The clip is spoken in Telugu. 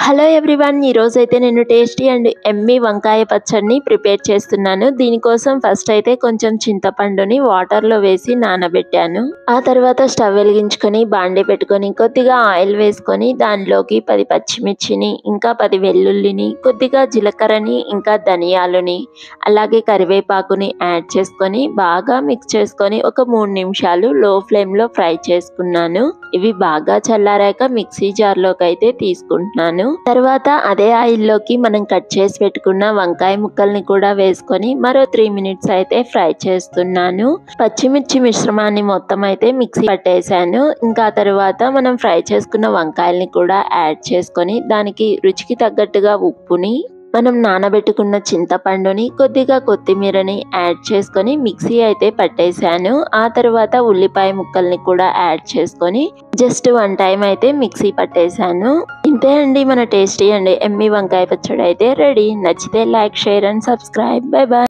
హలో ఎవ్రీవన్, ఈరోజైతే నేను టేస్టీ అండ్ ఎమ్మీ వంకాయ పచ్చడిని ప్రిపేర్ చేస్తున్నాను. దీనికోసం ఫస్ట్ అయితే కొంచెం చింతపండుని వాటర్లో వేసి నానబెట్టాను. ఆ తర్వాత స్టవ్ వెలిగించుకొని బాండీ పెట్టుకొని కొద్దిగా ఆయిల్ వేసుకొని దానిలోకి 10 పచ్చిమిర్చిని, ఇంకా 10 వెల్లుల్లిని, కొద్దిగా జీలకర్రని, ఇంకా ధనియాలని, అలాగే కరివేపాకుని యాడ్ చేసుకొని బాగా మిక్స్ చేసుకొని ఒక 3 నిమిషాలు లో ఫ్లేమ్లో ఫ్రై చేసుకున్నాను. ఇవి బాగా చల్లారాక మిక్సీ జార్లోకి అయితే తీసుకుంటున్నాను. తర్వాత అదే ఆయిల్లోకి మనం కట్ చేసి పెట్టుకున్న వంకాయ ముక్కల్ని కూడా వేసుకొని మరో 3 మినిట్స్ అయితే ఫ్రై చేస్తున్నాను. పచ్చిమిర్చి మిశ్రమాన్ని మొత్తం అయితే మిక్సీ పట్టేశాను. ఇంకా తర్వాత మనం ఫ్రై చేసుకున్న వంకాయల్ని కూడా యాడ్ చేసుకొని దానికి రుచికి తగ్గట్టుగా ఉప్పుని, మనం నానబెట్టుకున్న చింతపండుని, కొద్దిగా కొత్తిమీరని యాడ్ చేసుకొని మిక్సీ అయితే పట్టేశాను. ఆ తర్వాత ఉల్లిపాయ ముక్కల్ని కూడా యాడ్ చేసుకొని జస్ట్ 1 టైం అయితే మిక్సీ పట్టేశాను. ఇంతే అండి, మన టేస్టీ అండ్ ఎమ్మీ వంకాయ పచ్చడి అయితే రెడీ. నచ్చితే like, share and subscribe. Bye bye.